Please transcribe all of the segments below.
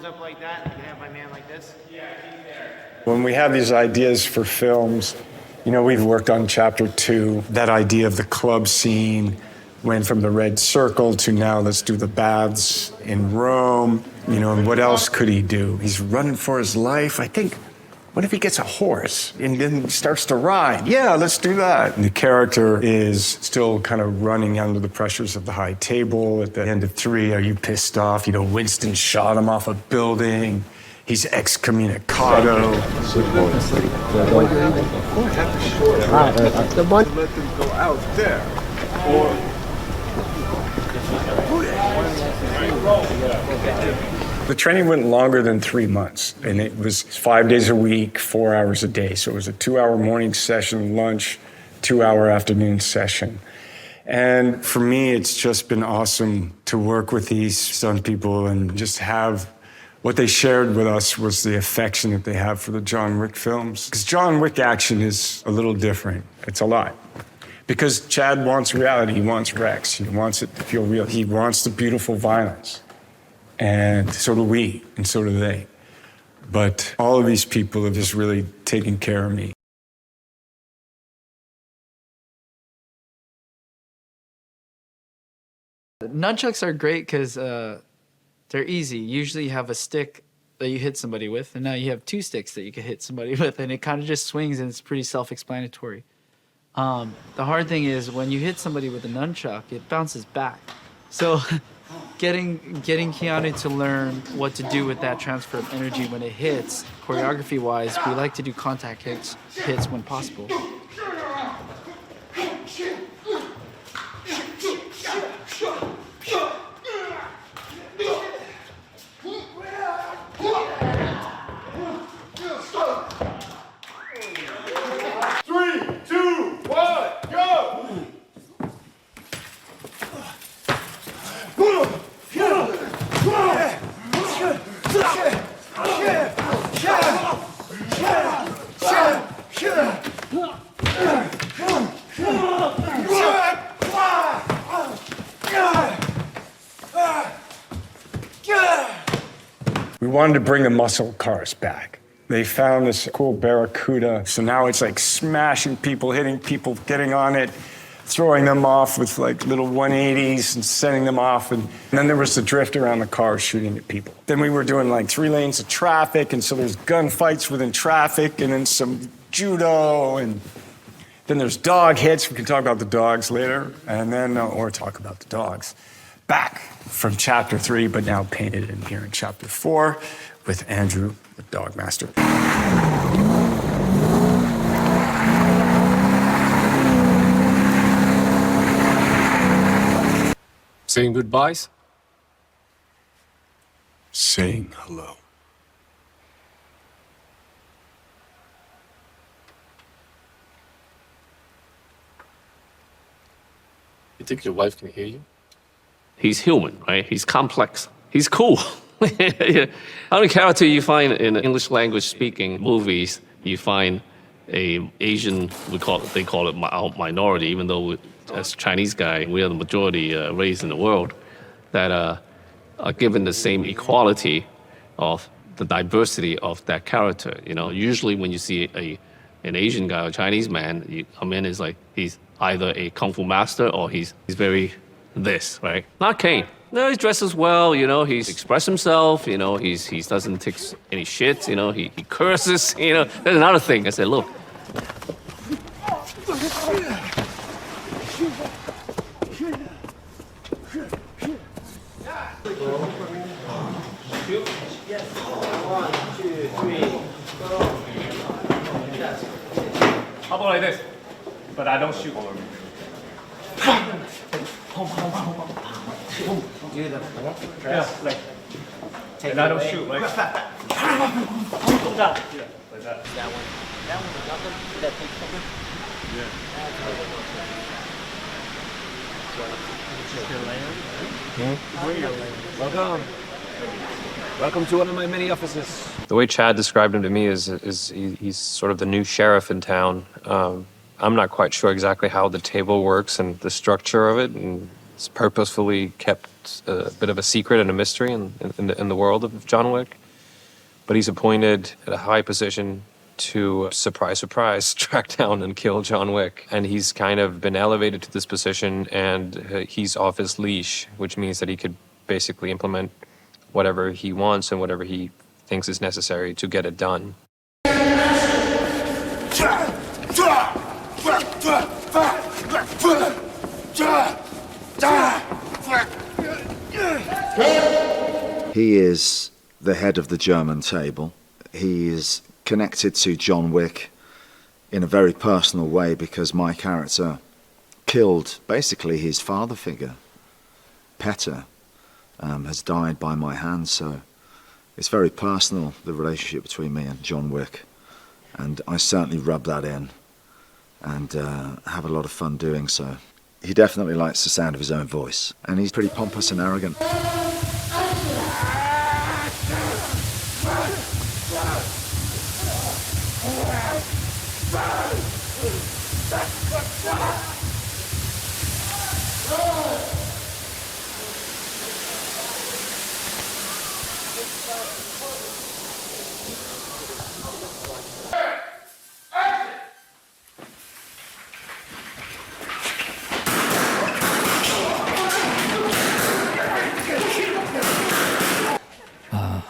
up like that. You can have my man like this. When we have these ideas for films, you know, we've worked on chapter 2. That idea of the club scene went from the red circle to now let's do the baths in Rome. You know, and what else could he do? He's running for his life. I think, what if he gets a horse and then starts to ride? Yeah, let's do that. And the character is still kind of running under the pressures of the high table. At the end of 3, are you pissed off? You know, Winston shot him off a building. He's excommunicado. The one. Let them go out there. The training went longer than 3 months, and it was 5 days a week, 4 hours a day. So it was a 2-hour morning session, lunch, 2-hour afternoon session. And for me, it's just been awesome to work with these stunt people and just have what they shared with us was the affection that they have for the John Wick films. Because John Wick action is a little different. It's a lot. Because Chad wants reality, he wants Rex, he wants it to feel real. He wants the beautiful violence. And so do we, and so do they. But all of these people have just really taken care of me. Nunchucks are great because they're easy. Usually you have a stick that you hit somebody with, and now you have 2 sticks that you can hit somebody with, and it kind of just swings, and it's pretty self-explanatory. The hard thing is when you hit somebody with a nunchuck, it bounces back. So getting Keanu to learn what to do with that transfer of energy when it hits, choreography-wise, we like to do contact hits when possible. We wanted to bring the muscle cars back. They found this cool Barracuda, so now it's like smashing people, hitting people, getting on it, throwing them off with like little 180s and sending them off. And then there was the drift around the car shooting at people. Then we were doing like 3 lanes of traffic, and so there's gunfights within traffic, and then some judo, and then there's dog hits. We can talk about the dogs later, and then, or talk about the dogs. Back from chapter 3, but now painted in here in chapter 4 with Andrew, the dog master. Saying goodbyes? Saying hello. You think your wife can hear you? He's human, right? He's complex. He's cool. How many character you find in English language speaking movies? You find a Asian, they call it minority, even though as a Chinese guy, we are the majority race in the world, that are given the same equality of the diversity of that character. You know, usually when you see an Asian guy or Chinese man, you come in as like he's either a kung fu master or he's very this, right? Not Kane. No, he dresses well, you know, he's expressed himself, you know, he doesn't take any shit, you know, he curses, you know. That's another thing. I said, look. How about like this? But I don't shoot. Yeah, like, and I don't shoot, like. Yeah, like that. That one. That one, nothing. That takes something. Yeah. Welcome. Welcome to one of my many offices. The way Chad described him to me is he's sort of the new sheriff in town. I'm not quite sure exactly how the table works and the structure of it, and It's purposefully kept a bit of a secret and a mystery in the world of John Wick. But he's appointed at a high position to, surprise, surprise, track down and kill John Wick. And he's kind of been elevated to this position, and he's off his leash, which means that he could basically implement whatever he wants and whatever he thinks is necessary to get it done. He is the head of the German table. He is connected to John Wick in a very personal way because my character killed basically his father figure. Petter has died by my hand, so it's very personal, the relationship between me and John Wick. And I certainly rub that in and have a lot of fun doing so. He definitely likes the sound of his own voice, and he's pretty pompous and arrogant.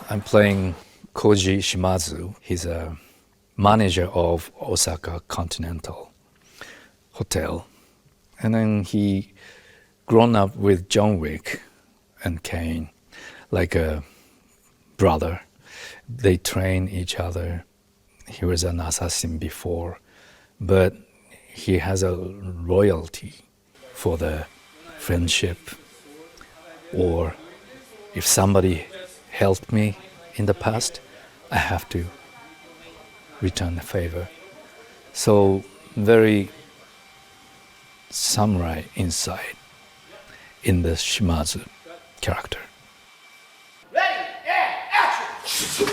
I'm playing Koji Shimazu. He's a manager of Osaka Continental Hotel. And then he grown up with John Wick and Kane like a brother. They train each other. He was an assassin before, but he has a loyalty for the friendship, or if somebody helped me in the past, I have to return the favor. So very samurai inside in the Shimazu character. Ready, yeah, action!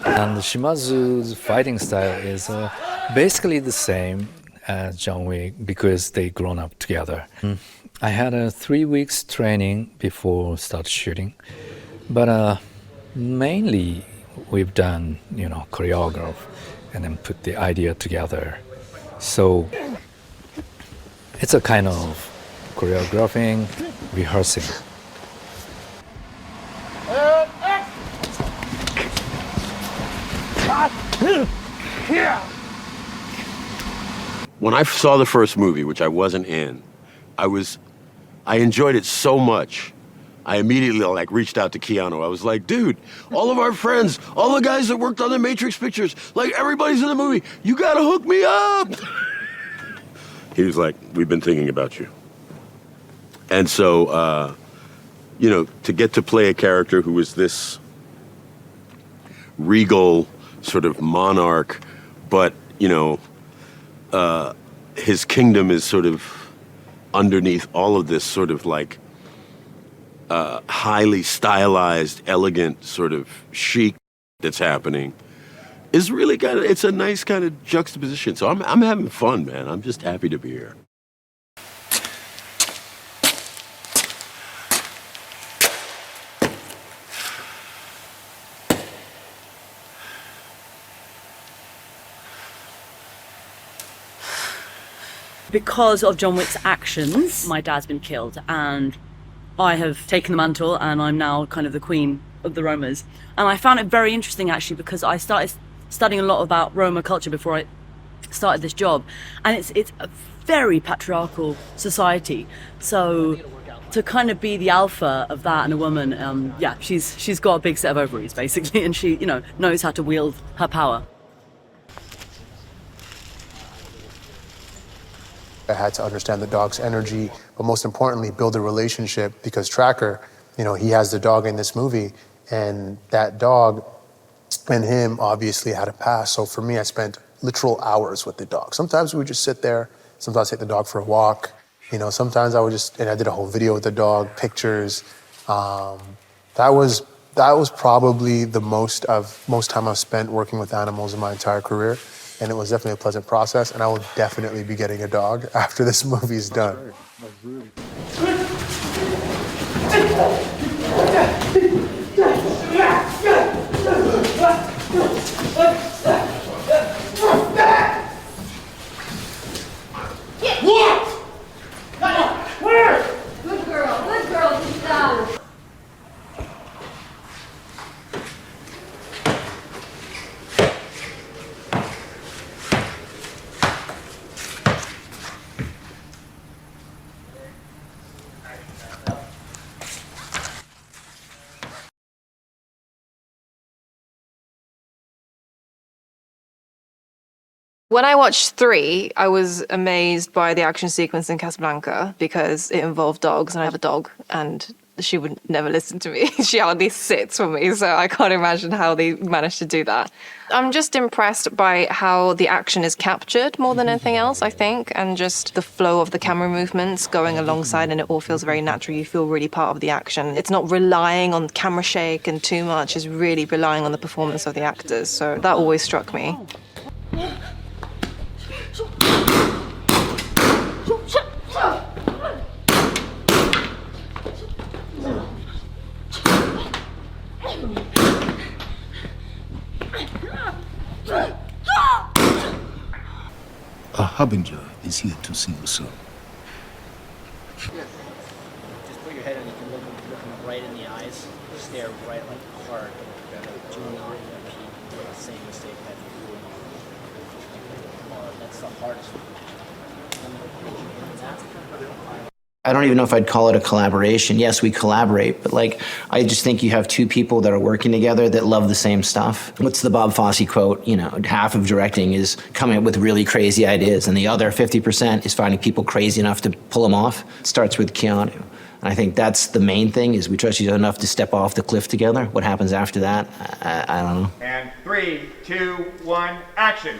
And Shimazu's fighting style is basically the same as John Wick because they grown up together. I had a 3 weeks training before start shooting, but mainly we've done, choreograph and then put the idea together. So it's a kind of choreographing, rehearsing. When I saw the first movie, which I wasn't in, I enjoyed it so much. I immediately reached out to Keanu. I was like, dude, all of our friends, all the guys that worked on the Matrix pictures, everybody's in the movie. You gotta hook me up. He was like, we've been thinking about you. And so, to get to play a character who was this regal sort of monarch, but, his kingdom is sort of underneath all of this sort of highly stylized, elegant sort of chic that's happening, is really it's a nice kind of juxtaposition. So I'm having fun, man. I'm just happy to be here. Because of John Wick's actions, my dad's been killed, and I have taken the mantle, and I'm now kind of the queen of the Romas. And I found it very interesting, actually, because I started studying a lot about Roma culture before I started this job, and it's a very patriarchal society. So to kind of be the alpha of that and a woman, she's got a big set of ovaries, basically, and she, knows how to wield her power. I had to understand the dog's energy, but most importantly, build a relationship, because Tracker, he has the dog in this movie, and that dog and him obviously had a past. So for me, I spent literal hours with the dog. Sometimes we would just sit there, sometimes take the dog for a walk. Sometimes I would and I did a whole video with the dog, pictures, That was probably the most time I've spent working with animals in my entire career, and it was definitely a pleasant process. And I will definitely be getting a dog after this movie's done. Good girl, good job. When I watched 3, I was amazed by the action sequence in Casablanca because it involved dogs, and I have a dog, and she would never listen to me. She hardly sits for me, so I can't imagine how they managed to do that. I'm just impressed by how the action is captured more than anything else, I think, and just the flow of the camera movements going alongside, and it all feels very natural. You feel really part of the action. It's not relying on camera shake and too much. It's really relying on the performance of the actors, so that always struck me. A harbinger is here to see you, sir. Just put your head on, you can look him right in the eyes, stare right like hard. Do not repeat the same mistake that you do. That's the hardest one. I don't even know if I'd call it a collaboration. Yes, we collaborate, but like, I just think you have two people that are working together that love the same stuff. What's the Bob Fosse quote? You know, half of directing is coming up with really crazy ideas, and the other 50% is finding people crazy enough to pull them off. It starts with Keanu. And I think that's the main thing, is we trust each other enough to step off the cliff together. What happens after that, I don't know. And 3, 2, 1, action.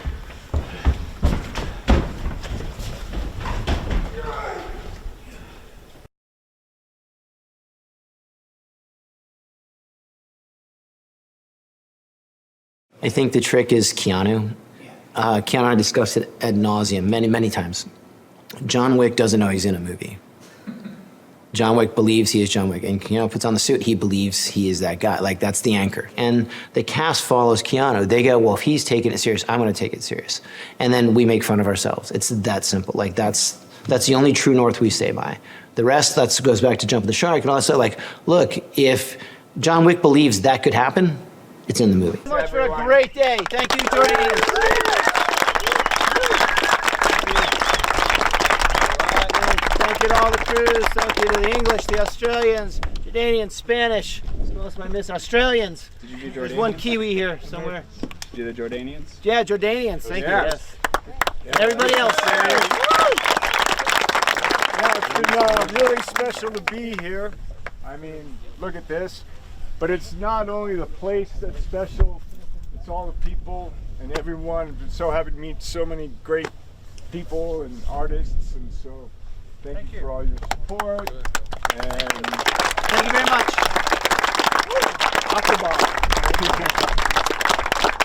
I think the trick is Keanu. Keanu and I discussed it ad nauseum many, many times. John Wick doesn't know he's in a movie. John Wick believes he is John Wick, and Keanu puts on the suit, he believes he is that guy. Like, that's the anchor. And the cast follows Keanu. They go, well, if he's taking it serious, I'm gonna take it serious. And then we make fun of ourselves. It's that simple. Like, that's the only true north we stay by. The rest, that goes back to Jump the Shark and all that stuff. Like, look, if John Wick believes that could happen, it's in the movie. So much for a great day. Thank you, Jordanians. Thank you to all the crews. Thank you to the English, the Australians, Jordanians, Spanish. What else am I missing? Australians. Did you do Jordanians? There's one Kiwi here somewhere. Did you do the Jordanians? Yeah, Jordanians. Thank you. Yes. Yeah. And everybody else. Yeah, it's been really special to be here. I mean, look at this. But it's not only the place that's special, it's all the people and everyone. I've been so happy to meet so many great people and artists, and so thank you for all your support. And thank you very much. Akbar.